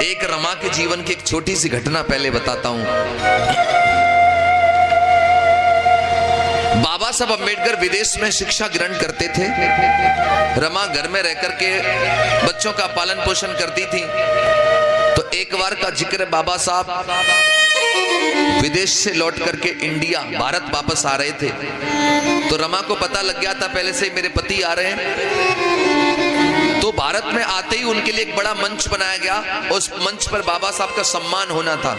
एक रमा के जीवन की एक छोटी सी घटना पहले बताता हूं। बाबा साहब अम्बेडकर विदेश में शिक्षा ग्रहण करते थे। रमा घर में रहकर के बच्चों का पालन पोषण करती थी। तो एक बार का जिक्र है, बाबा साहब विदेश से लौट करके इंडिया भारत वापस आ रहे थे। तो रमा को पता लग गया था पहले से मेरे पति आ रहे हैं। तो भारत में आते ही उनके लिए एक बड़ा मंच बनाया गया। उस मंच पर बाबा साहब का सम्मान होना था।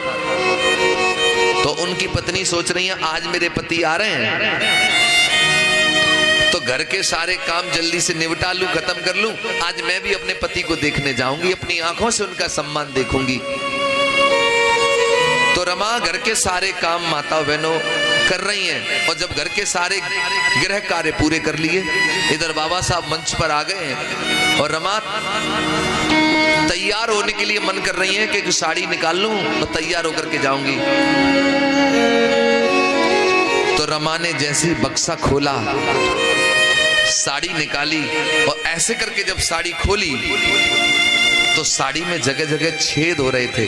तो उनकी पत्नी सोच रही है आज मेरे पति आ रहे हैं तो घर के सारे काम जल्दी से निपटा लूं, खत्म कर लूं। आज मैं भी अपने पति को देखने जाऊंगी, अपनी आंखों से उनका सम्मान देखूंगी। तो रमा घर के सारे काम माता बहनों कर रही हैं। और जब घर के सारे गृह कार्य पूरे कर लिए, इधर बाबा साहब मंच पर आ गए हैं और रमा तैयार होने के लिए मन कर रही है कि साड़ी निकाल लूं और तैयार होकर के जाऊंगी। तो रमा ने जैसे बक्सा खोला, साड़ी निकाली और ऐसे करके जब साड़ी खोली तो साड़ी में जगह जगह छेद हो रहे थे।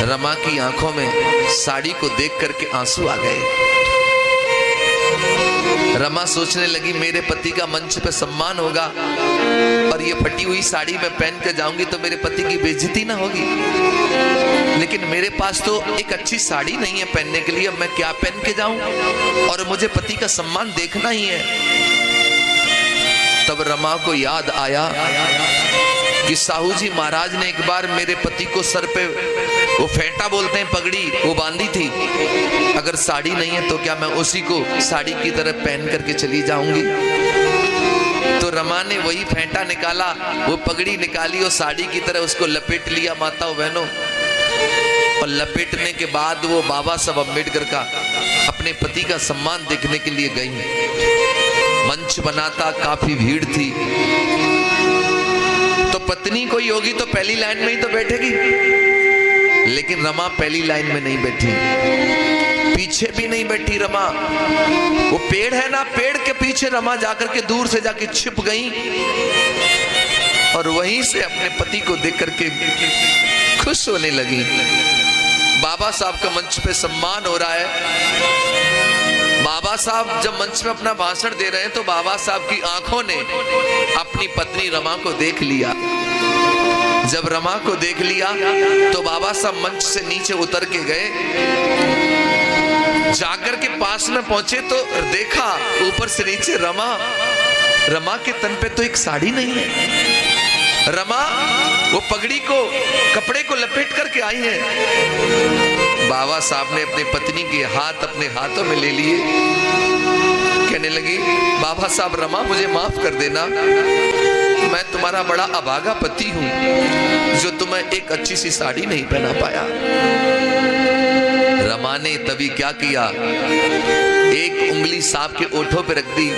रमा की आंखों में साड़ी को देख करके आंसू आ गए। रमा सोचने लगी मेरे पति का मंच पे सम्मान होगा और ये फटी हुई साड़ी मैं पहन कर जाऊंगी तो मेरे पति की बेइज्जती ना होगी। लेकिन मेरे पास तो एक अच्छी साड़ी नहीं है पहनने के लिए, अब मैं क्या पहन के जाऊं और मुझे पति का सम्मान देखना ही है। तब रमा को याद आया कि साहू जी महाराज ने एक बार मेरे पति को सर पे वो फेंटा बोलते हैं पगड़ी, वो बांधी थी। अगर साड़ी नहीं है तो क्या मैं उसी को साड़ी की तरह पहन करके चली जाऊंगी। तो रमा ने वही फेंटा निकाला, वो पगड़ी निकाली और साड़ी की तरह उसको लपेट लिया माताओं बहनों। और लपेटने के बाद वो बाबा साहब अम्बेडकर का अपने पति का सम्मान देखने के लिए गई। मंच बना था, काफी भीड़ थी। तो पत्नी कोई होगी तो पहली लाइन में ही तो बैठेगी, लेकिन रमा पहली लाइन में नहीं बैठी, पीछे भी नहीं बैठी रमा। वो पेड़ है ना, पेड़ के पीछे रमा जाकर के दूर से जाके छिप गई और वहीं से अपने पति को देख करके खुश होने लगी। बाबा साहब का मंच पे सम्मान हो रहा है। बाबा साहब जब मंच में अपना भाषण दे रहे हैं तो बाबा साहब की आंखों ने अपनी पत्नी रमा को देख लिया। जब रमा को देख लिया तो बाबा साहब मंच से नीचे उतर के गए, जाकर के पास में पहुंचे तो देखा ऊपर से नीचे रमा के तन पे तो एक साड़ी नहीं है। रमा वो पगड़ी को, कपड़े को लपेट करके आई है। बाबा साहब ने अपनी पत्नी के हाथ अपने हाथों में ले लिए, कहने लगी बाबा साहब रमा मुझे माफ कर देना, मैं तुम्हारा बड़ा अभागा पति हूं जो तुम्हें एक अच्छी सी साड़ी नहीं पहना पाया। रमा ने तभी क्या किया, एक उंगली साहब के ओठों पे रख दी,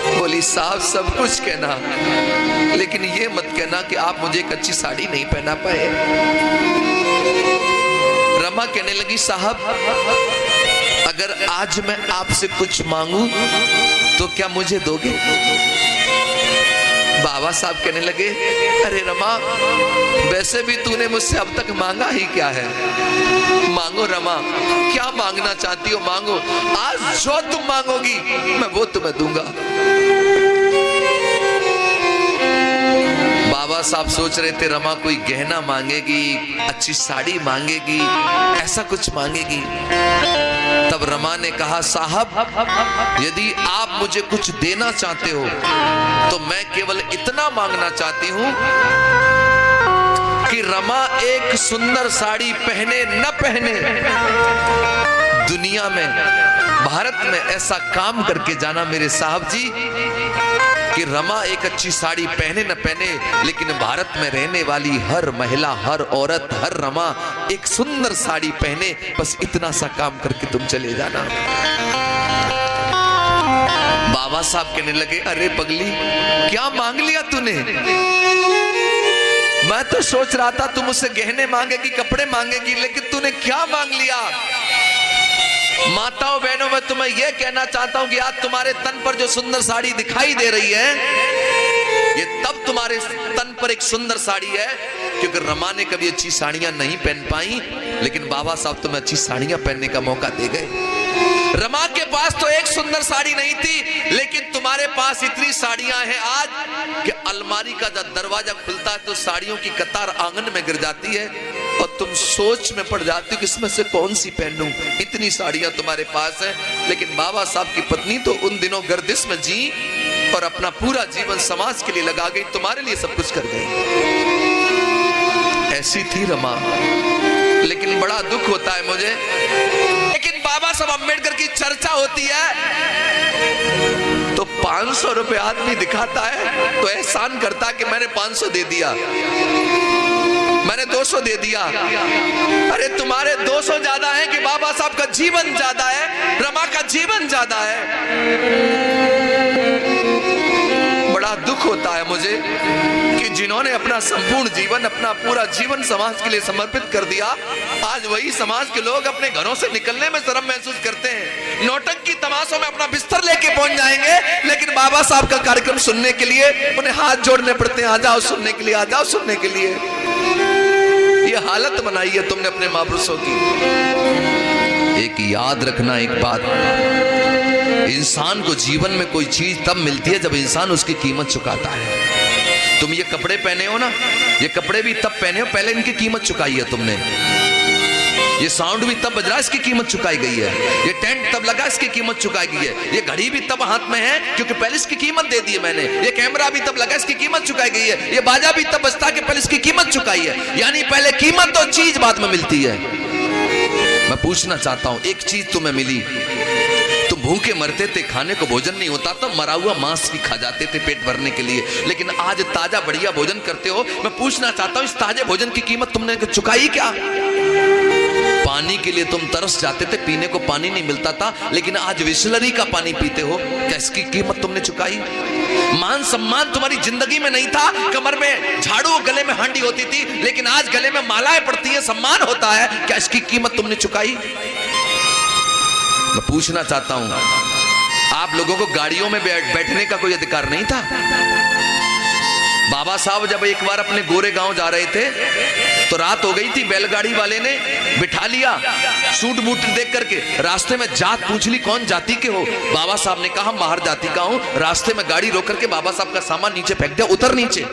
बोली साहब सब कुछ कहना लेकिन ये मत कहना कि आप मुझे एक अच्छी साड़ी नहीं पहना पाए। रमा कहने लगी साहब अगर आज मैं आपसे कुछ मांगू तो क्या मुझे दोगे? बाबा साहब कहने लगे अरे रमा वैसे भी तूने मुझसे अब तक मांगा ही क्या है, मांगो रमा, क्या मांगना चाहती हो मांगो, आज जो तुम मांगोगी मैं वो तुम्हें दूंगा। बाबा साहब सोच रहे थे रमा कोई गहना मांगेगी, अच्छी साड़ी मांगेगी, ऐसा कुछ मांगेगी। तब रमा ने कहा साहब यदि आप मुझे कुछ देना चाहते हो तो मैं केवल इतना मांगना चाहती हूं कि रमा एक सुंदर साड़ी पहने न पहने, दुनिया में भारत में ऐसा काम करके जाना मेरे साहब जी कि रमा एक अच्छी साड़ी पहने न पहने लेकिन भारत में रहने वाली हर महिला, हर औरत, हर रमा एक सुंदर साड़ी पहने, बस इतना सा काम करके तुम चले जाना। बाबा साहब कहने लगे अरे पगली क्या मांग लिया तूने? मैं तो सोच रहा था तुम मुझसे गहने मांगेगी, कपड़े मांगेगी, लेकिन तूने क्या मांग लिया? माताओं बहनों मैं तुम्हें यह कहना चाहता हूं कि आज तुम्हारे तन पर जो सुंदर साड़ी दिखाई दे रही है ये तब तुम्हारे तन पर एक सुंदर साड़ी है, क्योंकि रमा ने कभी अच्छी साड़ियां नहीं पहन पाई, लेकिन बाबा साहब तुम्हें अच्छी साड़ियां पहनने का मौका दे गए। रमा के पास तो एक सुंदर साड़ी नहीं थी, लेकिन तुम्हारे पास इतनी साड़ियां हैं आज कि अलमारी का जब दरवाजा खुलता है तो साड़ियों की कतार आंगन में गिर जाती है और तुम सोच में पड़ जाती हो कि इसमें से कौन सी पहनूं। इतनी साड़ियां तुम्हारे पास है। लेकिन बाबा साहब की पत्नी तो उन दिनों गर्दिश में जी और अपना पूरा जीवन समाज के लिए लगा गई, तुम्हारे लिए सब कुछ कर गई। ऐसी थी रमा। लेकिन बड़ा दुख होता है मुझे, लेकिन बाबा साहब अम्बेडकर की चर्चा होती है तो 500 रुपए आदमी दिखाता है तो एहसान करता कि मैंने 500 दे दिया, मैंने 200 दे दिया। अरे तुम्हारे 200 ज्यादा है कि बाबा साहब का जीवन ज्यादा है, रमा का जीवन ज्यादा है। बड़ा दुख होता है मुझे कि जिन्होंने अपना संपूर्ण जीवन, अपना पूरा जीवन समाज के लिए समर्पित कर दिया, आज वही समाज के लोग अपने घरों से निकलने में शर्म महसूस करते हैं। नौटंकी तमाशों में अपना बिस्तर लेके पहुंच जाएंगे, लेकिन बाबा साहब का कार्यक्रम सुनने के लिए उन्हें हाथ जोड़ने पड़ते हैं, आ जाओ सुनने के लिए, आ जाओ सुनने के लिए। ये हालत बनाई है तुमने अपने महापुरुषों की। एक याद रखना एक बात, इंसान को जीवन में कोई चीज तब मिलती है जब इंसान उसकी कीमत चुकाता है। तुम ये कपड़े पहने हो ना, ये कपड़े भी तब पहने हो, पहले इनकी कीमत चुकाई है तुमने। ये साउंड भी तब बज रहा है, इसकी कीमत चुकाई गई है। ये टेंट तब लगा, इसकी कीमत चुकाई गई है। ये घड़ी भी तब हाथ में है क्योंकि पहले इसकी कीमत दे दी है मैंने। ये कैमरा भी तब लगा, इसकी कीमत चुकाई गई है। ये बाजा भी तब बजता कि पहले इसकी कीमत चुकाई है। यानी पहले कीमत और चीज बाद में मिलती है। मैं पूछना चाहता हूं, एक चीज तुम्हें मिली, तुम भूखे मरते थे, खाने को भोजन नहीं होता तो मरा हुआ मांस भी खा जाते थे पेट भरने के लिए, लेकिन आज ताजा बढ़िया भोजन करते हो। मैं पूछना चाहता हूं, इस ताजे भोजन की कीमत तुमने चुकाई क्या? पानी के लिए तुम तरस जाते थे, पीने को पानी नहीं मिलता था, लेकिन आज बिसलरी का पानी पीते हो, क्या इसकी कीमत तुमने चुकाई? मान सम्मान तुम्हारी जिंदगी में नहीं था, कमर में झाड़ू, गले में हांडी होती थी, लेकिन आज गले में मालाएं पड़ती है, सम्मान होता है, क्या इसकी कीमत तुमने चुकाई? मैं पूछना चाहता हूं, आप लोगों को गाड़ियों में बैठने का कोई अधिकार नहीं था? बाबा साहब जब एक बार अपने गोरे गांव जा रहे थे तो रात हो गई थी, बैलगाड़ी वाले ने बिठा लिया, सूट बूट देख करके रास्ते में जात पूछ ली, कौन जाति के हो? बाबा साहब ने कहा बाहर जाति का हूं। रास्ते में गाड़ी रोक करके बाबा साहब का सामान नीचे फेंक दिया, उतर नीचे।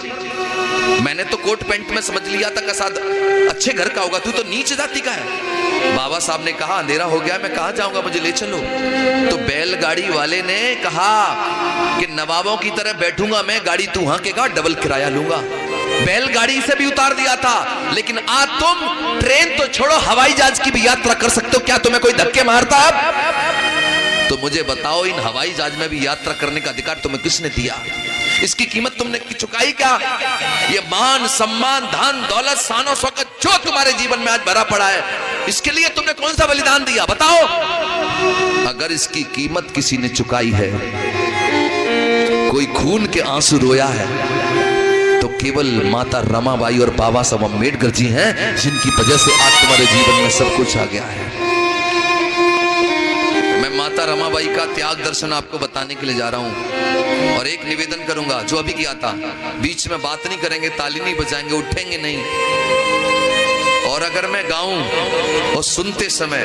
मैंने तो कोट पैंट में समझ लिया था कि साथ अच्छे घर का होगा, तू तो नीचे जाति का है। बाबा साहब ने कहा अंधेरा हो गया, मैं कहां जाऊंगा, मुझे ले चलो। तो बैलगाड़ी वाले ने कहा कि नवाबों की तरह बैठूंगा मैं, गाड़ी तू हांकेगा, डबल किराया लूंगा। बैलगाड़ी से भी उतार दिया था, लेकिन आज तुम ट्रेन तो छोड़ो, हवाई जहाज की भी यात्रा कर सकते हो। क्या तुम्हें कोई धक्के मारता है? तो मुझे बताओ, इन हवाई जहाज में भी यात्रा करने का अधिकार तुम्हें किसने दिया? इसकी कीमत तुमने चुकाई क्या? ये मान सम्मान, धन दौलत, शान शौकत जो तुम्हारे जीवन में आज भरा पड़ा है, इसके लिए तुमने कौन सा बलिदान दिया बताओ? अगर इसकी कीमत किसी ने चुकाई है, कोई खून के आंसू रोया है, तो केवल माता रमाबाई और बाबा साहब अम्बेडकर जी हैं, जिनकी वजह से आज तुम्हारे जीवन में सब कुछ आ गया है। मैं माता रमाबाई का त्याग दर्शन आपको बताने के लिए जा रहा हूं, और एक निवेदन करूंगा जो अभी किया था, बीच में बात नहीं करेंगे, ताली नहीं बजाएंगे, उठेंगे नहीं। और अगर मैं गाऊं और सुनते समय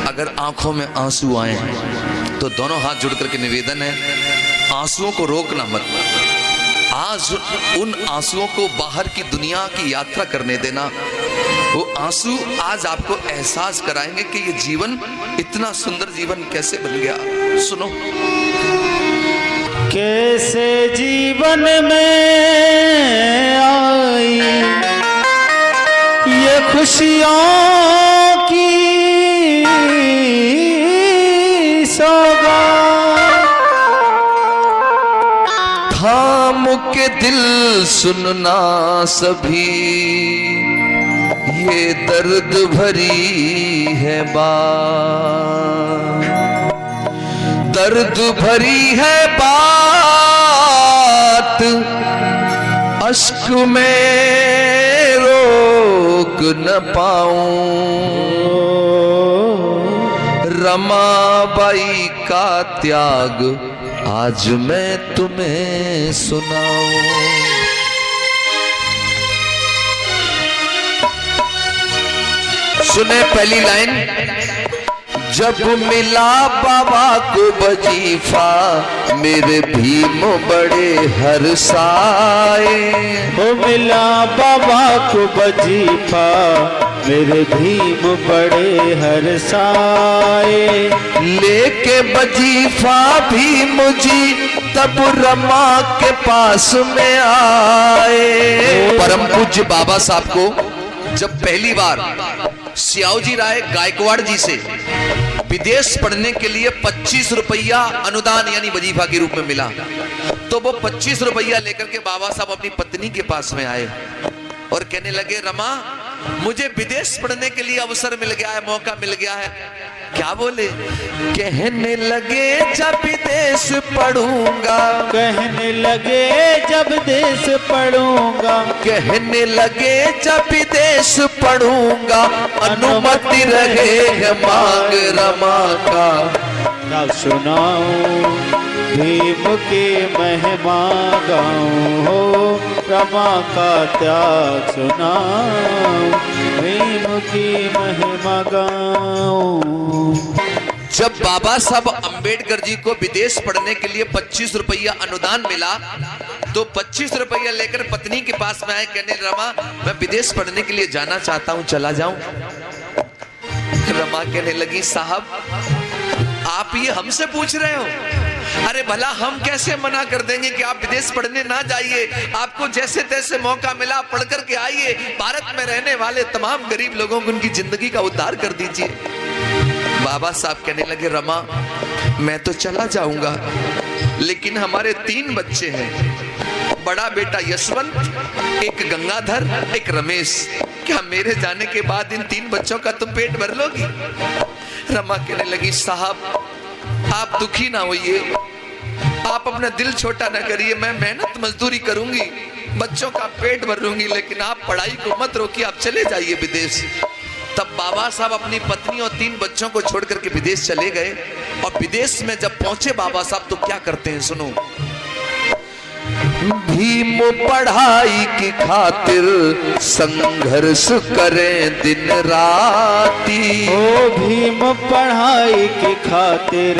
अगर आंखों में आंसू आए तो दोनों हाथ जुड़ करके निवेदन है, आंसुओं को रोकना मत। आज उन आंसुओं को बाहर की दुनिया की यात्रा करने देना। वो आंसू आज आपको एहसास कराएंगे कि ये जीवन, इतना सुंदर जीवन कैसे बन गया। सुनो, कैसे जीवन में आई ये खुशियों की सौगात, थाम के दिल सुनना सभी, ये दर्द भरी है बात, दर्द भरी है बात, अश्क में रोक न पाऊं, रमाबाई का त्याग आज मैं तुम्हें सुनाऊं। सुने पहली लाइन, जब मिला बाबा को वजीफा मेरे भीम बड़े हर्षाए। हो मिला बाबा को वजीफा मेरे भीम बड़े हर्षाए। लेके वजीफा भीम जी तब रमा के पास में आए। परम पूज्य बाबा साहब को जब पहली बार सियाओजी राय गायकवाड़ जी से विदेश पढ़ने के लिए 25 रुपया अनुदान यानी वजीफा के रूप में मिला, तो वो 25 रुपया लेकर के बाबा साहब अपनी पत्नी के पास में आए और कहने लगे, रमा मुझे विदेश पढ़ने के लिए अवसर मिल गया है, मौका मिल गया है। क्या बोले? कहने लगे जब विदेश पढ़ूंगा, कहने लगे जब देश पढ़ूंगा, कहने लगे जब विदेश पढ़ूंगा, अनुमति रहे मांग रमा का। तब सुनाऊं भीम की महिमा गाऊं, हो रमा का त्याग सुनाऊं, भीम की महिमा गाऊं। जब बाबा साहब अंबेडकर जी को विदेश पढ़ने के लिए 25 रुपया अनुदान मिला, तो 25 रुपया लेकर पत्नी के पास में आए, कहने रमा मैं विदेश पढ़ने के लिए जाना चाहता हूं, चला जाऊं? रमा कहने लगी, साहब आप ये हमसे पूछ रहे हो? अरे भला हम कैसे मना कर देंगे कि आप विदेश पढ़ने ना जाइए, आपको जैसे तैसे मौका मिला पढ़ करके आइए, भारत में रहने वाले तमाम गरीब लोगों को उनकी जिंदगी का उद्धार कर दीजिए। बाबा साहब कहने लगे, रमा मैं तो चला जाऊंगा, लेकिन हमारे 3 बच्चे हैं, बड़ा बेटा यशवंत, एक गंगाधर, एक रमेश, क्या मेरे जाने के बाद इन 3 बच्चों का तुम पेट भर लोगी? रमा कहने लगी, साहब आप दुखी ना होइए, आप अपना दिल छोटा ना करिए, मैं मेहनत मजदूरी करूंगी, बच्चों का पेट भर लूंगी, लेकिन आप पढ़ाई को मत रोकिए, आप चले जाइए विदेश। तब बाबा साहब अपनी पत्नी और 3 बच्चों को छोड़ करके विदेश चले गए। और विदेश में जब पहुंचे बाबा साहब तो क्या करते हैं, सुनो। भीम पढ़ाई की खातिर संघर्ष करें दिन राती। ओ भीम पढ़ाई की खातिर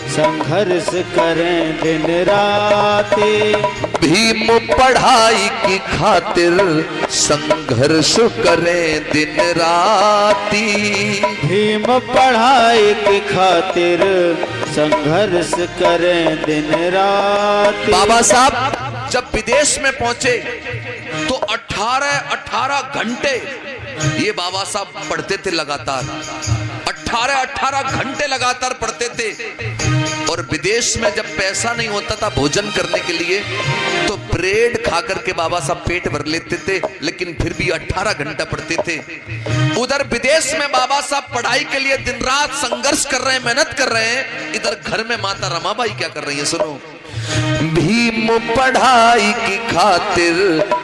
संघर्ष करें दिन राती। भीम पढ़ाई की खातिर संघर्ष करें दिन राती। भीम पढ़ाई की खातिर संघर्ष करें दिन राती। बाबा साहब जब विदेश में पहुंचे तो 18 घंटे ये बाबा साहब पढ़ते थे लगातार, 18 घंटे लगातार पढ़ते थे। और विदेश में जब पैसा नहीं होता था भोजन करने के लिए तो ब्रेड खा करके बाबा साहब पेट भर लेते थे, लेकिन फिर भी 18 घंटा पढ़ते थे। उधर विदेश में बाबा साहब पढ़ाई के लिए दिन रात संघर्ष कर रहे हैं, मेहनत कर रहे हैं। इधर घर में माता रमाबाई क्या कर रही है, सुनो। भीम पढ़ाई की खातिर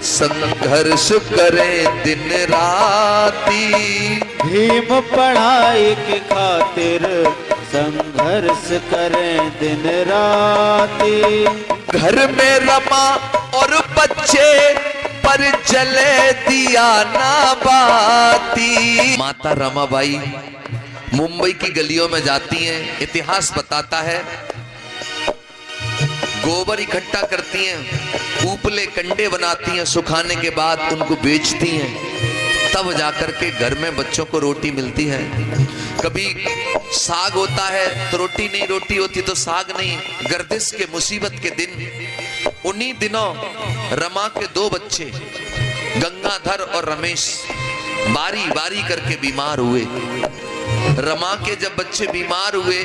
संघर्ष करें दिन राती। भीम पढ़ाई की खातिर संघर्ष करें दिन राती। घर में रमा और बच्चे पर जले दिया ना बाती। माता रमाबाई मुंबई की गलियों में जाती हैं, इतिहास बताता है गोबर इकट्ठा करती हैं, उपले कंडे बनाती हैं, सुखाने के बाद उनको बेचती हैं, तब जाकर के घर में बच्चों को रोटी मिलती है। कभी साग होता है तो रोटी नहीं, रोटी होती तो साग नहीं। गर्दिश के मुसीबत के दिन उन्हीं दिनों रमा के 2 बच्चे गंगाधर और रमेश बारी बारी करके बीमार हुए। रमा के जब बच्चे बीमार हुए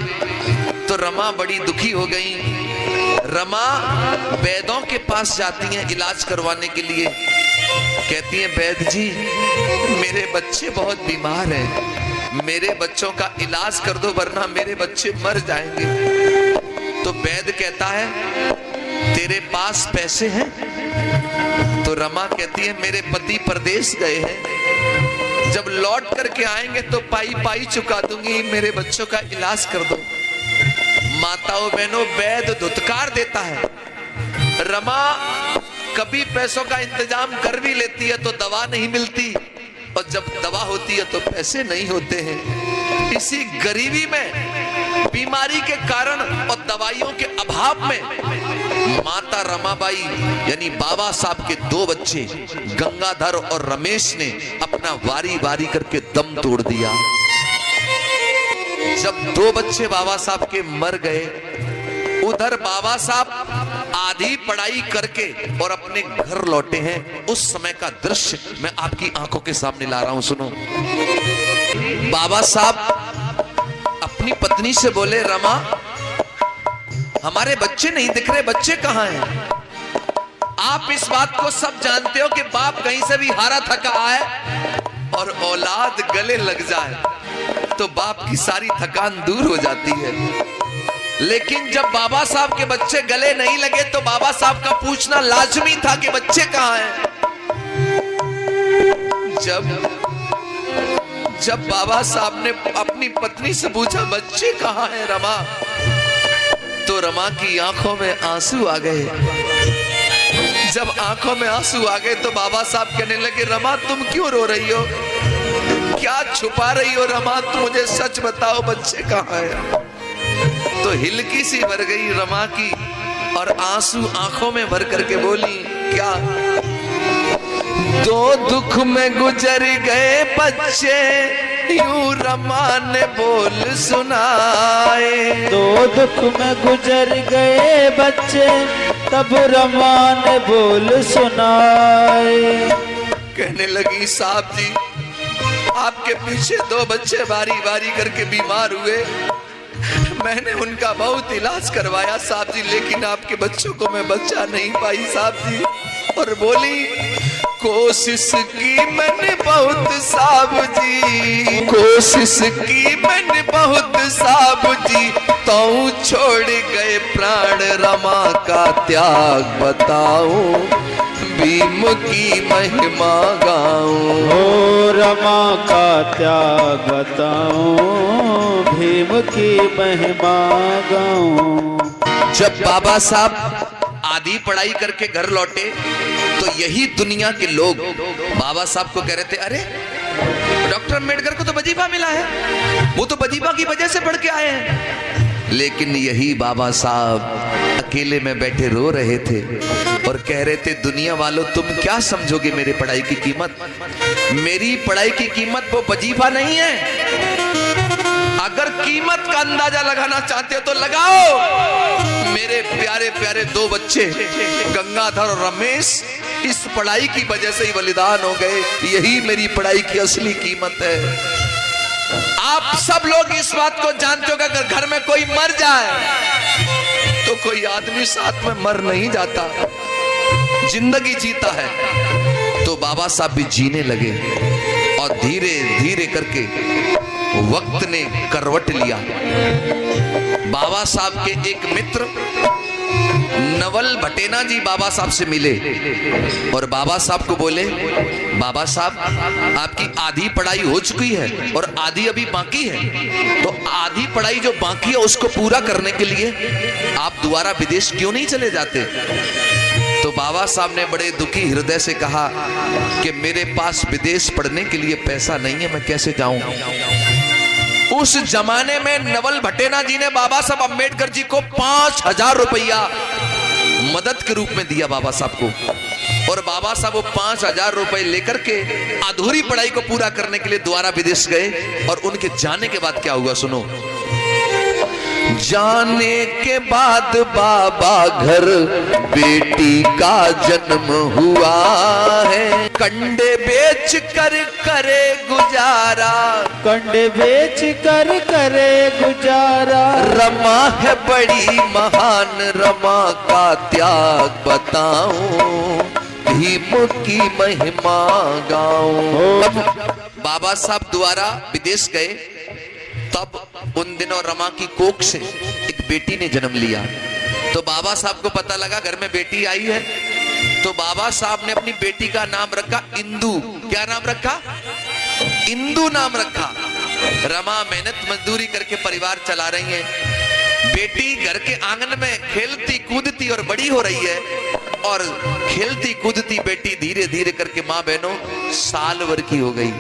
तो रमा बड़ी दुखी हो गई। रमा वैद्यों के पास जाती हैं इलाज करवाने के लिए, कहती हैं वैद्य जी मेरे बच्चे बहुत बीमार हैं, मेरे बच्चों का इलाज कर दो वरना मेरे बच्चे मर जाएंगे। तो वैद्य कहता है तेरे पास पैसे हैं? तो रमा कहती है मेरे पति परदेश गए हैं, जब लौट करके आएंगे तो पाई पाई चुका दूंगी, मेरे बच्चों का इलाज कर दो। माताओं बहनों वैद्य धुतकार देता है। रमा कभी पैसों का इंतजाम कर भी लेती है तो दवा नहीं मिलती, और जब दवा होती है तो पैसे नहीं होते हैं। इसी गरीबी में, बीमारी के कारण और दवाइयों के अभाव में माता रमाबाई यानी बाबा साहब के 2 बच्चे गंगाधर और रमेश ने अपना वारी वारी करके दम तोड़ दिया। जब 2 बच्चे बाबा साहब के मर गए, उधर बाबा साहब आधी पढ़ाई करके और अपने घर लौटे हैं। उस समय का दृश्य मैं आपकी आंखों के सामने ला रहा हूं, सुनो। बाबा साहब अपनी पत्नी से बोले, रमा हमारे बच्चे नहीं दिख रहे, बच्चे कहां हैं? आप इस बात को सब जानते हो कि बाप कहीं से भी हारा थका आए और औलाद गले लग जाए तो बाप की सारी थकान दूर हो जाती है। लेकिन जब बाबा साहब के बच्चे गले नहीं लगे तो बाबा साहब का पूछना लाजमी था कि बच्चे कहां हैं। जब बाबा साहब ने अपनी पत्नी से पूछा, बच्चे कहां हैं रमा, तो रमा की आंखों में आंसू आ गए। जब आंखों में आंसू आ गए तो बाबा साहब कहने लगे, रमा तुम क्यों रो रही हो, क्या छुपा रही हो रमा, तुम मुझे सच बताओ बच्चे कहां हैं। तो हिलकी सी भर गई रमा की और आंसू आंखों में भर करके बोली, क्या 2 दुख में गुजर गए बच्चे, यूं रमा ने बोल सुनाए। 2 दुख में गुजर गए बच्चे, तब रमा ने बोल सुनाए। कहने लगी, साहब जी आपके पीछे 2 बच्चे बारी बारी करके बीमार हुए, मैंने उनका बहुत इलाज करवाया साहब जी, लेकिन आपके बच्चों को मैं बचा नहीं पाई साहब जी। और बोली, कोशिश की मैंने बहुत साहब जी, कोशिश की मैंने बहुत साहब जी, तो छोड़ गए प्राण, रमा का त्याग बताऊं, भीम की महिमा गाऊं। ओ रमा का त्याग बताऊं, भीम की महिमा गाऊं। जब बाबा साहब आधी पढ़ाई करके घर लौटे तो यही दुनिया के लोग बाबा साहब को कह रहे थे, अरे डॉक्टर अम्बेडकर को तो वजीफा मिला है, वो तो वजीफा की वजह से पढ़ के आए हैं। लेकिन यही बाबा साहब अकेले में बैठे रो रहे थे और कह रहे थे, दुनिया वालों तुम क्या समझोगे मेरे पढ़ाई की कीमत, मेरी पढ़ाई की कीमत वो वजीफा नहीं है। अगर कीमत का अंदाजा लगाना चाहते हो तो लगाओ। मेरे प्यारे प्यारे 2 बच्चे गंगाधर और रमेश इस पढ़ाई की वजह से ही बलिदान हो गए, यही मेरी पढ़ाई की असली कीमत है। आप सब लोग इस बात को जानते हो कि अगर घर में कोई मर जाए तो कोई आदमी साथ में मर नहीं जाता, जिंदगी जीता है। तो बाबा साहब भी जीने लगे और धीरे धीरे करके वक्त ने करवट लिया। बाबा साहब के एक मित्र नवल भटेना जी बाबा साहब से मिले और बाबा साहब को बोले, बाबा साहब आपकी आधी पढ़ाई हो चुकी है और आधी अभी बाकी है, तो आधी पढ़ाई जो बाकी है उसको पूरा करने के लिए आप दोबारा विदेश क्यों नहीं चले जाते। तो बाबा साहब ने बड़े दुखी हृदय से कहा कि मेरे पास विदेश पढ़ने के लिए पैसा नहीं है, मैं कैसे जाऊं। उस जमाने में नवल भटेना जी ने बाबा साहब अम्बेडकर जी को 5000 रुपया मदद के रूप में दिया बाबा साहब को, और बाबा साहब वो 5000 रुपए लेकर के अधूरी पढ़ाई को पूरा करने के लिए दोबारा विदेश गए। और उनके जाने के बाद क्या हुआ सुनो। जाने के बाद बाबा घर बेटी का जन्म हुआ है, कंडे बेच कर करे गुजारा, कंडे बेच कर करे गुजारा। रमा है बड़ी महान, रमा का त्याग बताऊं, भीम की महिमा गाऊं। बाबा साहब दोबारा विदेश गए, तब उन दिनों रमा की कोख से एक बेटी ने जन्म लिया। तो बाबा साहब को पता लगा घर में बेटी आई है, तो बाबा साहब ने अपनी बेटी का नाम रखा इंदू। क्या नाम रखा? इंदू नाम रखा। रमा मेहनत मजदूरी करके परिवार चला रही है, बेटी घर के आंगन में खेलती कूदती और बड़ी हो रही है। और खेलती कूदती बेटी धीरे धीरे करके मां बहनों साल भर की हो गई।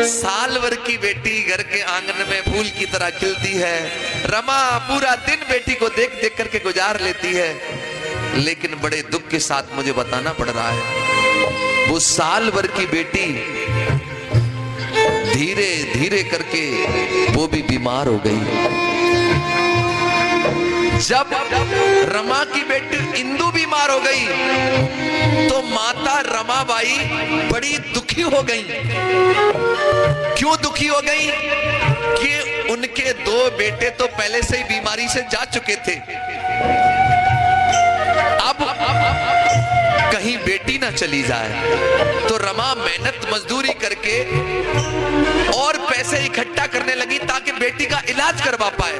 साल भर की बेटी घर के आंगन में फूल की तरह खिलती है। रमा पूरा दिन बेटी को देख देख करके गुजार लेती है, लेकिन बड़े दुख के साथ मुझे बताना पड़ रहा है, वो साल भर की बेटी धीरे धीरे करके वो भी बीमार हो गई। जब रमा की बेटी इंदु बीमार हो गई तो माता रमाबाई बड़ी दुखी हो गई। क्यों दुखी हो गई? कि उनके दो बेटे तो पहले से ही बीमारी से जा चुके थे, अब कहीं बेटी ना चली जाए। तो रमा मेहनत मजदूरी करके और पैसे इकट्ठा करने लगी ताकि बेटी का इलाज करवा पाए।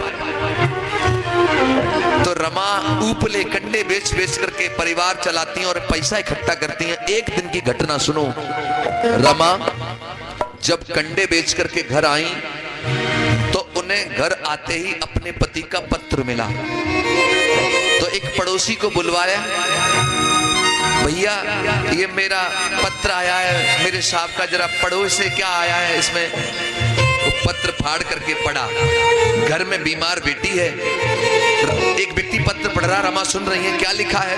तो रमा ऊपले कंडे बेच बेच करके परिवार चलाती हैं और पैसा इकट्ठा करती हैं। एक दिन की घटना सुनो। रमा जब कंडे बेच करके घर आई तो उन्हें घर आते ही अपने पति का पत्र मिला। तो एक पड़ोसी को बुलवाया, भैया ये मेरा पत्र आया है, मेरे साहब का जरा पढ़ो इसे क्या आया है इसमें। तो पत्र फाड़ करके पढ़ा, घर में बीमार बेटी है। एक व्यक्ति पत्र पढ़ रहा, रमा सुन रही है, क्या लिखा है?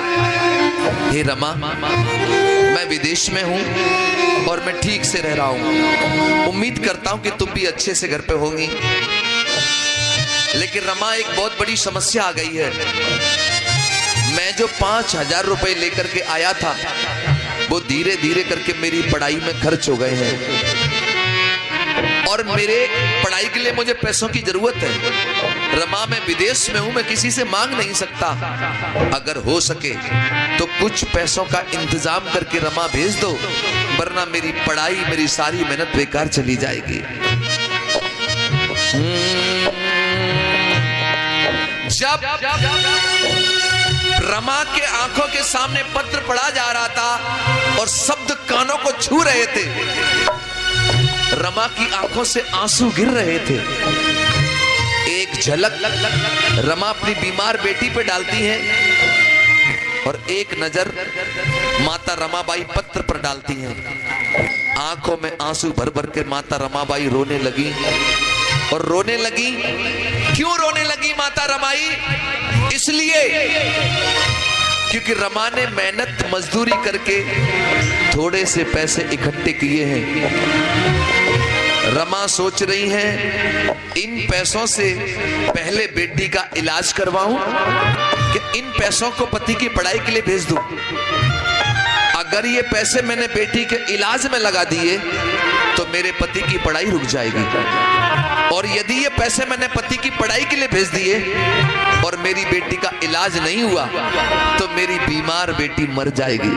हे रमा, मैं विदेश में हूं और मैं ठीक से रह रहा हूं, उम्मीद करता हूं कि तुम भी अच्छे से घर पे होंगी, लेकिन रमा एक बहुत बड़ी समस्या आ गई है। मैं जो 5,000 रुपए लेकर के आया था वो धीरे धीरे करके मेरी पढ़ाई में खर्च हो गए हैं और मेरे पढ़ाई के लिए मुझे पैसों की जरूरत है। रमा मैं विदेश में हूं, मैं किसी से मांग नहीं सकता, अगर हो सके तो कुछ पैसों का इंतजाम करके रमा भेज दो, वरना मेरी पढ़ाई मेरी सारी मेहनत बेकार चली जाएगी। जब रमा के आंखों के सामने पत्र पढ़ा जा रहा था और शब्द कानों को छू रहे थे, रमा की आंखों से आंसू गिर रहे थे। एक झलक रमा अपनी बीमार बेटी पे डालती है और एक नजर माता रमाबाई पत्र पर डालती हैं। आंखों में आंसू भर भर के माता रमाबाई रोने लगी। और रोने लगी, क्यों रोने लगी माता रमाई? इसलिए क्योंकि रमा ने मेहनत मजदूरी करके थोड़े से पैसे इकट्ठे किए हैं। रमा सोच रही है इन पैसों से पहले बेटी का इलाज करवाऊं कि इन पैसों को पति की पढ़ाई के लिए भेज दूं। अगर ये पैसे मैंने बेटी के इलाज में लगा दिए तो मेरे पति की पढ़ाई रुक जाएगी, और यदि ये पैसे मैंने पति की पढ़ाई के लिए भेज दिए और मेरी बेटी का इलाज नहीं हुआ तो मेरी बीमार बेटी मर जाएगी।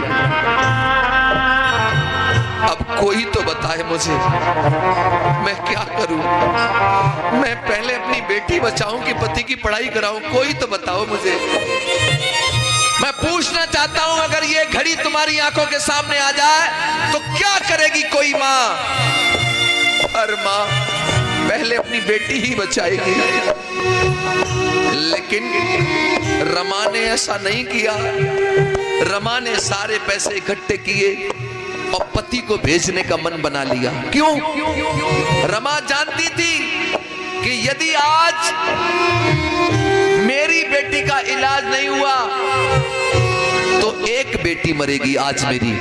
अब कोई तो बताए मुझे, मैं क्या करूं? मैं पहले अपनी बेटी बचाऊं कि पति की पढ़ाई कराऊं? कोई तो बताओ मुझे। मैं पूछना चाहता हूं, अगर ये घड़ी तुम्हारी आंखों के सामने आ जाए तो क्या करेगी कोई मां? हर मां पहले अपनी बेटी ही बचाएगी, लेकिन रमा ने ऐसा नहीं किया। रमा ने सारे पैसे इकट्ठे किए और पति को भेजने का मन बना लिया। क्यों? रमा जानती थी कि यदि आज मेरी बेटी का इलाज नहीं हुआ तो एक बेटी मरेगी आज मेरी,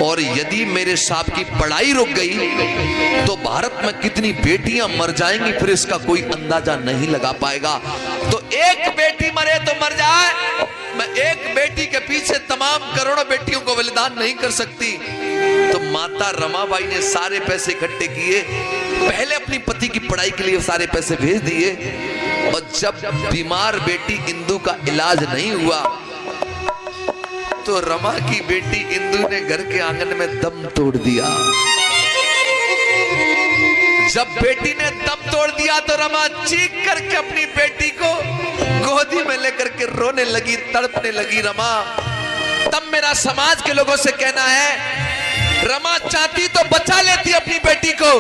और यदि मेरे साहब की पढ़ाई रुक गई तो भारत में कितनी बेटियां मर जाएंगी फिर इसका कोई अंदाजा नहीं लगा पाएगा। तो एक बेटी मरे तो मर जाए, मैं एक बेटी के पीछे तमाम करोड़ों बेटियों को बलिदान नहीं कर सकती। तो माता रमाबाई ने सारे पैसे इकट्ठे किए, पहले अपनी पति की पढ़ाई के लिए सारे पैसे भेज दिए, और जब बीमार बेटी इंदु का इलाज नहीं हुआ तो रमा की बेटी इंदु ने घर के आंगन में दम तोड़ दिया। जब बेटी ने दम तोड़ दिया तो रमा चीख करके अपनी बेटी को गोदी में लेकर के रोने लगी, तड़पने लगी। रमा, तब मेरा समाज के लोगों से कहना है, रमा चाहती तो बचा लेती अपनी बेटी को,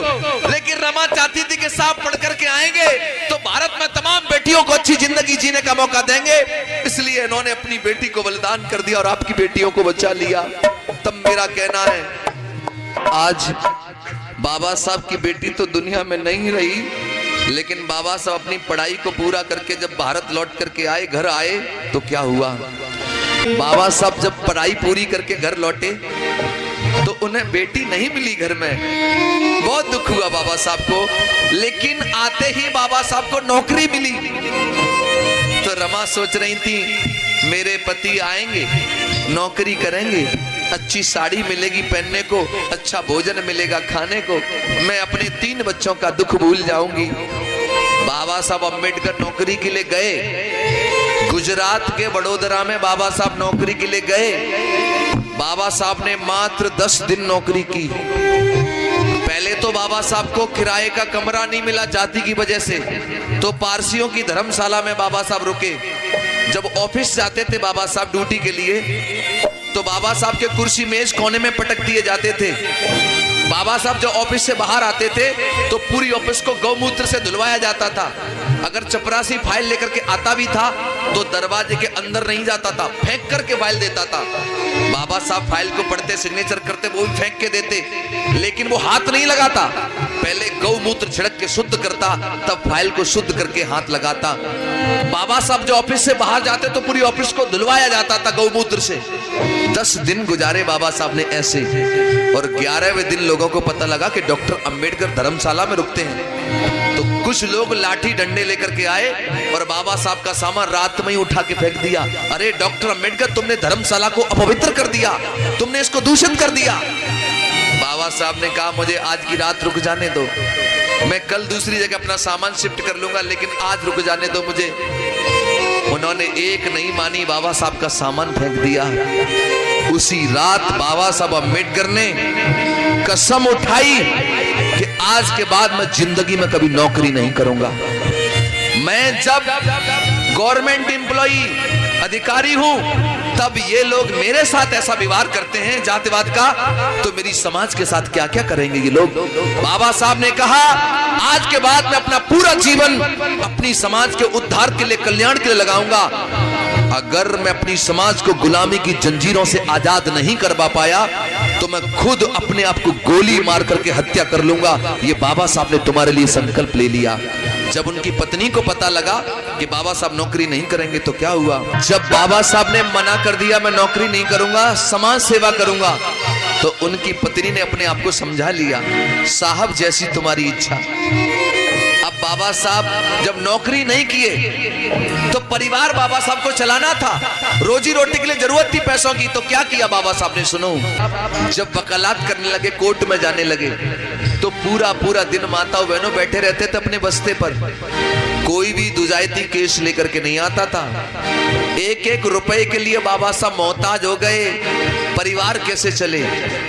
लेकिन रमा चाहती थी कि साहब पढ़ करके आएंगे तो भारत में तमाम बेटियों बेटियों को अच्छी जिंदगी जीने का मौका देंगे, इसलिए इन्होंने अपनी बेटी को बलिदान कर दिया और आपकी बेटियों को बचा लिया। तब मेरा कहना है, आज बाबा साहब की बेटी तो दुनिया में नहीं रही, लेकिन बाबा साहब अपनी पढ़ाई को पूरा करके जब भारत लौट करके आए, घर आए, तो क्या हुआ, बाबा साहब जब पढ़ाई पूरी करके घर लौटे तो उन्हें बेटी नहीं मिली घर में। बहुत दुख हुआ बाबा साहब को, लेकिन आते ही बाबा साहब को नौकरी मिली। तो रमा सोच रही थी, मेरे पति आएंगे, नौकरी करेंगे, अच्छी साड़ी मिलेगी पहनने को, अच्छा भोजन मिलेगा खाने को, मैं अपने 3 बच्चों का दुख भूल जाऊंगी। बाबा साहब अम्बेडकर नौकरी के लिए गए, गुजरात के वडोदरा में बाबा साहब नौकरी के लिए गए। बाबा साहब ने मात्र 10 दिन नौकरी की। पहले तो बाबा साहब को किराए का कमरा नहीं मिला जाति की वजह से, तो पारसियों की धर्मशाला में बाबा साहब रुके। जब ऑफिस जाते थे बाबा साहब ड्यूटी के लिए, तो बाबा साहब के कुर्सी मेज कोने में पटक दिए जाते थे। बाबा साहब जो ऑफिस से बाहर आते थे तो पूरी ऑफिस को गौमूत्र से धुलवाया जाता था। अगर चपरासी फाइल लेकर के आता भी था तो दरवाजे के अंदर नहीं जाता था, फेंक करके फाइल देता था। बाबा साहब फाइल को पढ़ते, सिग्नेचर करते, वो भी फेंक के देते, लेकिन वो हाथ नहीं लगाता, पहले गौमूत्र छिड़क के शुद्ध करता, तब फाइल को शुद्ध करके हाथ लगाता। बाबा साहब जो ऑफिस से बाहर जाते तो पूरी ऑफिस को धुलवाया जाता था गौमूत्र से। 10 दिन गुजारे बाबा साहब ने ऐसे, और 11वें दिन लोगों को पता लगा कि डॉक्टर अंबेडकर धर्मशाला में रुकते हैं। तो कुछ लोग लाठी डंडे लेकर के आए और बाबा साहब का सामान रात में ही उठा के फेंक दिया। अरे डॉक्टर अंबेडकर, तुमने धर्मशाला को अपवित्र कर दिया, तुमने इसको दूषित कर दिया। बाबा साहब ने कहा, मुझे आज की रात रुक जाने दो, मैं कल दूसरी जगह अपना सामान शिफ्ट कर लूंगा, लेकिन आज रुक जाने दो मुझे। उन्होंने एक नहीं मानी, बाबा साहब का सामान फेंक दिया। उसी रात बाबा साहब अम्बेडकर ने कसम उठाई कि आज के बाद मैं जिंदगी में कभी नौकरी नहीं करूंगा। मैं जब गवर्नमेंट एम्प्लॉई अधिकारी हूं, तब ये लोग मेरे साथ ऐसा व्यवहार करते हैं जातिवाद का, तो मेरी समाज के साथ क्या क्या करेंगे ये लोग। बाबा साहब ने कहा, आज के बाद मैं अपना पूरा जीवन अपनी समाज के उद्धार के लिए, कल्याण के लिए लगाऊंगा। अगर मैं अपनी समाज को गुलामी की जंजीरों से आजाद नहीं करवा पाया तो मैं खुद अपने आप को गोली मार करके हत्या कर लूंगा। ये बाबा साहब ने तुम्हारे लिए संकल्प ले लिया। जब उनकी पत्नी को पता लगा कि बाबा साहब नौकरी नहीं करेंगे तो क्या हुआ, जब बाबा साहब ने मना कर दिया मैं नौकरी नहीं करूंगा, समाज सेवा करूंगा, तो उनकी पत्नी ने अपने आप को समझा लिया, साहब जैसी तुम्हारी इच्छा। अब बाबा साहब जब नौकरी नहीं किए तो परिवार बाबा साहब को चलाना था, रोजी रोटी के लिए जरूरत थी पैसों की। तो क्या किया बाबा साहब ने, सुनो, जब वकालत करने लगे, कोर्ट में जाने लगे, तो पूरा दिन माताओं बहनों बैठे रहते थे अपने बस्ते पर। कोई भी दुजायती केस लेकर के नहीं आता था। 1-1 रुपए के लिए बाबा साहब मोहताज हो गए। परिवार कैसे चले?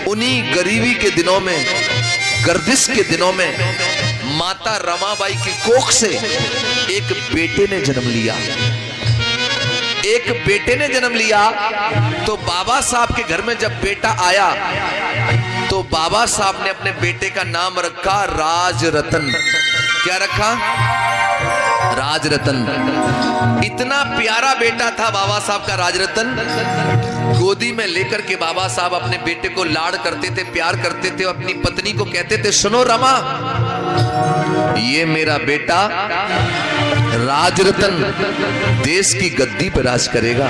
उन्हीं गरीबी के दिनों में, गर्दिश के दिनों में माता रमाबाई की कोख से एक बेटे ने जन्म लिया। एक बेटे ने जन्म लिया। तो बाबा साहब के घर में जब बेटा आया तो बाबा साहब ने अपने बेटे का नाम रखा राजरतन। क्या रखा? राजरतन। इतना प्यारा बेटा था बाबा साहब का राजरतन। गोदी में लेकर के बाबा साहब अपने बेटे को लाड़ करते थे, प्यार करते थे, अपनी पत्नी को कहते थे, सुनो रमा, ये मेरा बेटा राजरतन देश की गद्दी पर राज करेगा।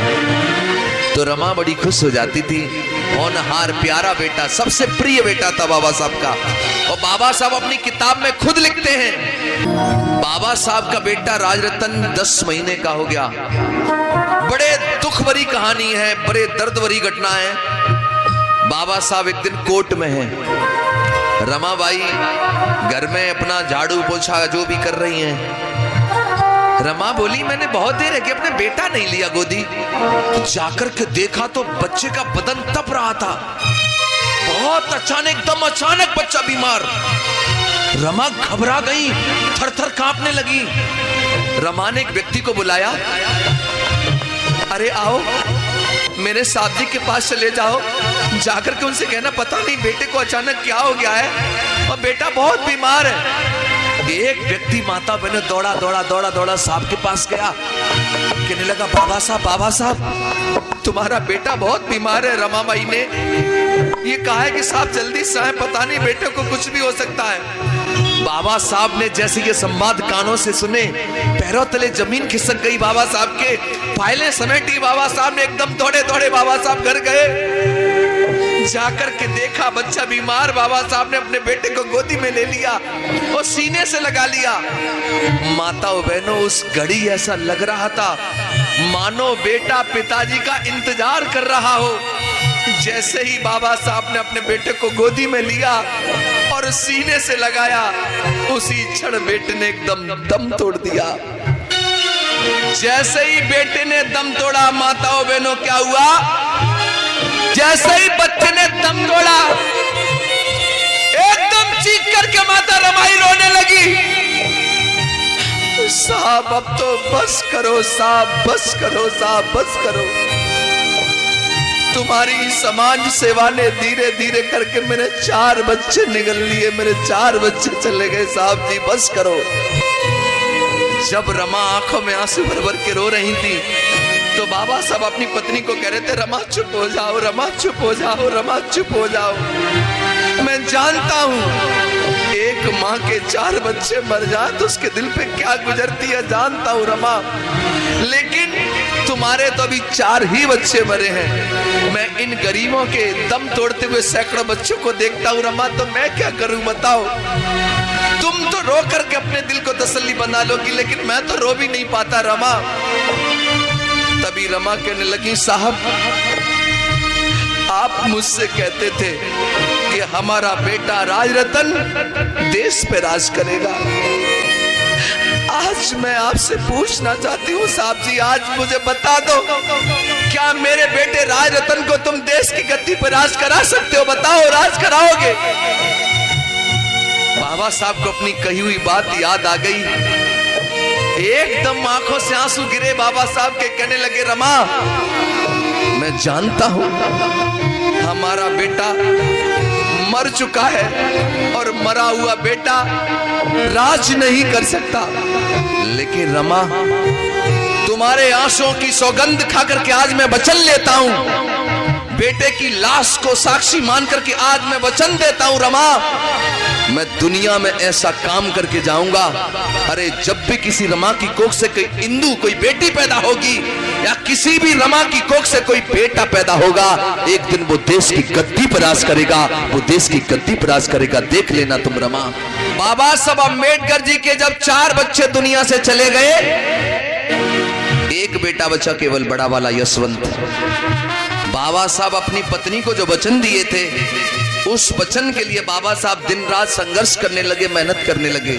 तो रमा बड़ी खुश हो जाती थी। होनहार प्यारा बेटा, सबसे प्रिय बेटा था बाबा साहब का। और बाबा साहब अपनी किताब में खुद लिखते हैं, बाबा साहब का बेटा राजरतन 10 महीने का हो गया। बड़े दुख भरी कहानी है, बड़े दर्द भरी घटना है। बाबा साहब एक दिन कोर्ट में हैं। रमाबाई घर में अपना झाड़ू पोछा जो भी कर रही हैं। रमा बोली, मैंने बहुत देर है कि अपने बेटा नहीं लिया गोदी। तो जाकर के देखा तो बच्चे का बदन तप रहा था। बहुत अचानक, एकदम अचानक बच्चा बीमार। रमा घबरा गई, थर-थर कांपने लगी। रमा ने एक व्यक्ति को बुलाया, अरे आओ मेरे साहब जी के पास चले जाओ, जाकर के उनसे कहना पता नहीं बेटे को अचानक क्या हो गया है और बेटा बहुत बीमार है। एक व्यक्ति माता बहनों दौड़ा दौड़ा दौड़ा दौड़ा साहब के पास गया, कहने लगा बाबा साहब तुम्हारा बेटा बहुत बीमार है। रमाबाई ने ये कहा है कि साहब जल्दी से आए, पता नहीं बेटे को कुछ भी हो सकता है। बाबा साहब ने जैसे ये संवाद कानों से सुने, पैरों तले जमीन खिसक गई बाबा साहब के, फाइलें समेटी। बाबा साहब ने एकदम दौड़े दौड़े बाबा साहब घर गए, जाकर के देखा बच्चा बीमार। बाबा साहब ने अपने बेटे को गोदी में ले लिया और सीने से लगा लिया। माताओं बहनों, उस घड़ी ऐसा लग रहा था मानो बेटा पिताजी का इंतजार कर रहा हो। जैसे ही बाबा साहब ने अपने बेटे को गोदी में लिया और सीने से लगाया, उसी क्षण बेटे ने एकदम दम तोड़ दिया। जैसे ही बेटे ने दम तोड़ा, माताओं बहनों क्या हुआ, जैसे ही बच्चे ने दम तोड़ा, एकदम चीख करके माता रमाई रोने लगी, साहब अब तो बस करो साहब, बस करो साहब, बस करो। तुम्हारी समाज सेवा ने धीरे धीरे करके मेरे 4 बच्चे निगल लिए, मेरे 4 बच्चे चले गए साहब जी, बस करो। जब रमा आंखों में आंसू भर भर के रो रही थी, तो बाबा साहब अपनी पत्नी को कह रहे थे, रमा चुप हो जाओ, रमा चुप हो जाओ, रमा चुप हो जाओ। मैं जानता हूं एक माँ के 4 बच्चे मर जाए तो उसके दिल पे क्या गुजरती है, जानता हूं रमा, लेकिन तुम्हारे तो अभी 4 ही बच्चे मरे हैं। मैं इन गरीबों के दम तोड़ते हुए सैकड़ों बच्चों को देखता हूं रमा, तो मैं क्या करूं बताओ। तुम तो रो करके अपने दिल को तसल्ली बना लोगी, लेकिन मैं तो रो भी नहीं पाता रमा। तभी रमा कहने लगी, साहब आप मुझसे कहते थे कि हमारा बेटा राजरतन देश पे राज करेगा। आज मैं आपसे पूछना चाहती हूँ साहब जी, आज मुझे बता दो, क्या मेरे बेटे राजरतन को तुम देश की गद्दी पर राज करा सकते हो? बताओ, राज कराओगे? बाबा साहब को अपनी कही हुई बात याद आ गई, एकदम आंखों से आंसू गिरे। बाबा साहब के कहने लगे, रमा मैं जानता हूं हमारा बेटा मर चुका है और मरा हुआ बेटा राज नहीं कर सकता, लेकिन रमा तुम्हारे आंसुओं की सौगंध खा करके आज मैं वचन लेता हूं, बेटे की लाश को साक्षी मान करके आज मैं वचन देता हूं रमा, मैं दुनिया में ऐसा काम करके जाऊंगा। अरे जब भी किसी रमा की कोख से कोई इंदु, कोई बेटी पैदा होगी, या किसी भी रमा की कोख से कोई बेटा पैदा होगा, एक दिन वो देश की गद्दी पर राज करेगा, वो देश की गद्दी पर राज करेगा, देख लेना तुम रमा। बाबा साहब अम्बेडकर जी के जब 4 बच्चे दुनिया से चले गए, एक बेटा बचा केवल बड़ा वाला यशवंत। बाबा साहब अपनी पत्नी को जो वचन दिए थे, उस वचन के लिए बाबा साहब दिन रात संघर्ष करने लगे, मेहनत करने लगे।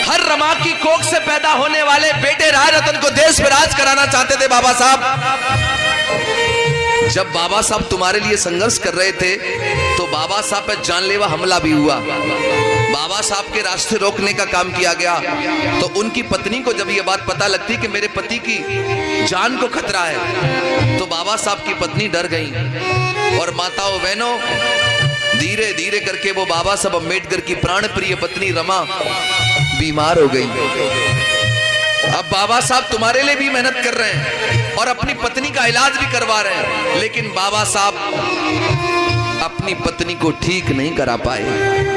हर रमा की कोख से पैदा होने वाले बेटे राजरतन को देश में राज कराना चाहते थे बाबा साहब। जब बाबा साहब तुम्हारे लिए संघर्ष कर रहे थे, तो बाबा साहब पर जानलेवा हमला भी हुआ, बाबा साहब के रास्ते रोकने का काम किया गया। तो उनकी पत्नी को जब ये बात पता लगती कि मेरे पति की जान को खतरा है, तो बाबा साहब की पत्नी डर गई। और माताओं बहनों, धीरे धीरे करके वो बाबा साहब अम्बेडकर की प्राण प्रिय पत्नी रमा बीमार हो गई। अब बाबा साहब तुम्हारे लिए भी मेहनत कर रहे हैं और अपनी पत्नी का इलाज भी करवा रहे हैं, लेकिन बाबा साहब अपनी पत्नी को ठीक नहीं करा पाए।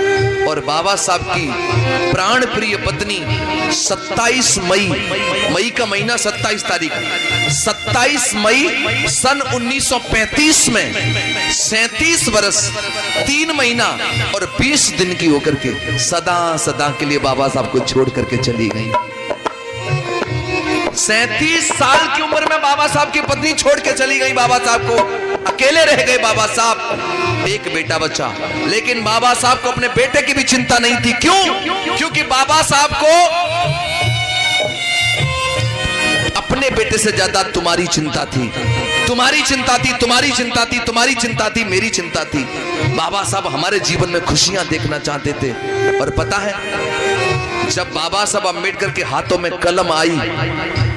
और बाबा साहब की प्राण प्रिय पत्नी 27 मई का महीना 27 तारीख 27 मई सन 1935 में 37 वर्ष 3 महीना और 20 दिन की होकर के सदा सदा के लिए बाबा साहब को छोड़ करके चली गई। 37 साल की उम्र में बाबा साहब की पत्नी छोड़ के चली गई बाबा साहब को, अकेले रह गए बाबा साहब। एक बेटा बचा, लेकिन बाबा साहब को अपने बेटे की भी चिंता नहीं थी। क्यों? क्योंकि बाबा साहब को अपने बेटे से ज्यादा तुम्हारी चिंता थी, तुम्हारी चिंता थी, तुम्हारी चिंता थी, तुम्हारी चिंता थी, मेरी चिंता थी। बाबा साहब हमारे जीवन में खुशियां देखना चाहते थे। और पता है, जब बाबा साहब अम्बेडकर के हाथों में कलम आई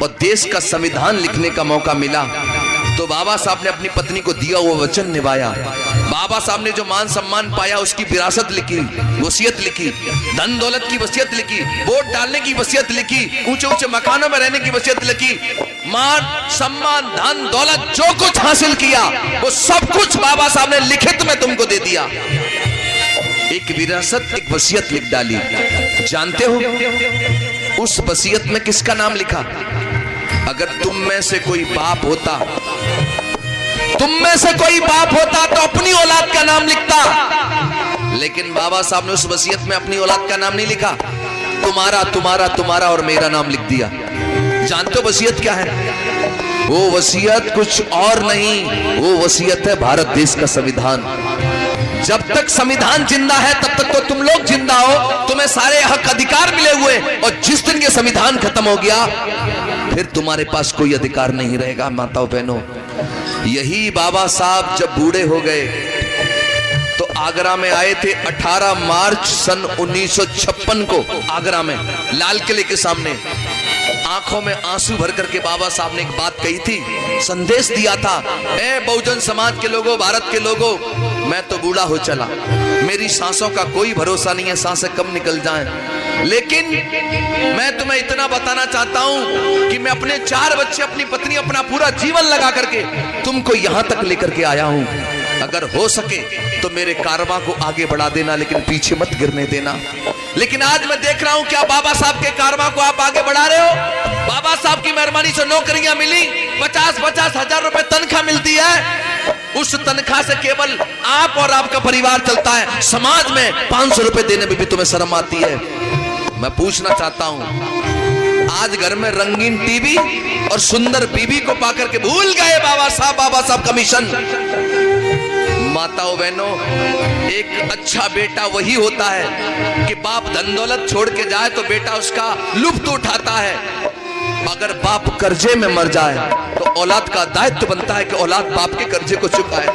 और देश का संविधान लिखने का मौका मिला, तो तो बाबा साहब ने अपनी पत्नी को दिया हुआ वचन निभाया। बाबा साहब ने जो मान सम्मान पाया उसकी विरासत लिखी, वसीयत लिखी, धन दौलत की वसीयत लिखी, वोट डालने की वसीयत लिखी, ऊंचे ऊंचे मकानों में रहने की वसीयत लिखी। मान सम्मान धन दौलत जो कुछ हासिल किया वो सब कुछ बाबा साहब ने लिखित में तुमको दे दिया। एक विरासत, एक वसीयत लिख डाली। जानते हो उस वसीयत में किसका नाम लिखा? अगर तुम में से कोई बाप होता, तुम में से कोई बाप होता तो अपनी औलाद का नाम लिखता, लेकिन बाबा साहब ने उस वसीयत में अपनी औलाद का नाम नहीं लिखा, तुम्हारा तुम्हारा तुम्हारा और मेरा नाम लिख दिया। जानते हो वसीयत क्या है? वो वसीयत कुछ और नहीं, वो वसीयत है भारत देश का संविधान। जब तक संविधान जिंदा है तब तक तो तुम लोग जिंदा हो, तुम्हें सारे हक अधिकार मिले हुए, और जिस दिन ये संविधान खत्म हो गया फिर तुम्हारे पास कोई अधिकार नहीं रहेगा। माताओं बहनों, यही बाबा साहब जब बूढ़े हो गए तो आगरा में आए थे 18 मार्च सन 1956 को। आगरा में लाल किले के सामने आंखों में आंसू भर करके बाबा साहब ने एक बात कही थी, संदेश दिया था, ए बहुजन समाज के लोगों, भारत के लोगों, मैं तो बूढ़ा हो चला, मेरी सांसों का कोई भरोसा नहीं है, सांसें कब निकल जाएं, लेकिन मैं तुम्हें इतना बताना चाहता हूं कि मैं अपने 4 बच्चे, अपनी पत्नी, अपना पूरा जीवन लगा करके तुमको यहां तक लेकर के आया हूं। अगर हो सके तो मेरे कारवां को आगे बढ़ा देना, लेकिन पीछे मत गिरने देना। लेकिन आज मैं देख रहा हूं क्या बाबा साहब के कारवां को आप आगे बढ़ा रहे हो? बाबा साहब की मेहरबानी से नौकरियां मिली, 50-50 हजार रुपए तनख्वाह मिलती है, उस तनख्वाह से केवल आप और आपका परिवार चलता है। समाज में 500 रुपए देने में भी तुम्हें शर्म आती है। मैं पूछना चाहता हूं, आज घर में रंगीन टीवी और सुंदर बीबी को पाकर के भूल गए बाबा साहब कमीशन। माताओं बहनों, एक अच्छा बेटा वही होता है कि बाप धन दौलत छोड़ के जाए तो बेटा उसका लुत्फ उठाता है। अगर बाप कर्जे में मर जाए तो औलाद का दायित्व बनता है कि औलाद बाप के कर्जे को चुकाए।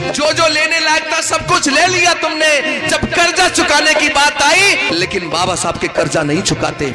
जो जो लेने लायक था सब कुछ ले लिया तुमने, जब कर्जा चुकाने की बात आई, लेकिन बाबा साहब के कर्जा नहीं चुकाते।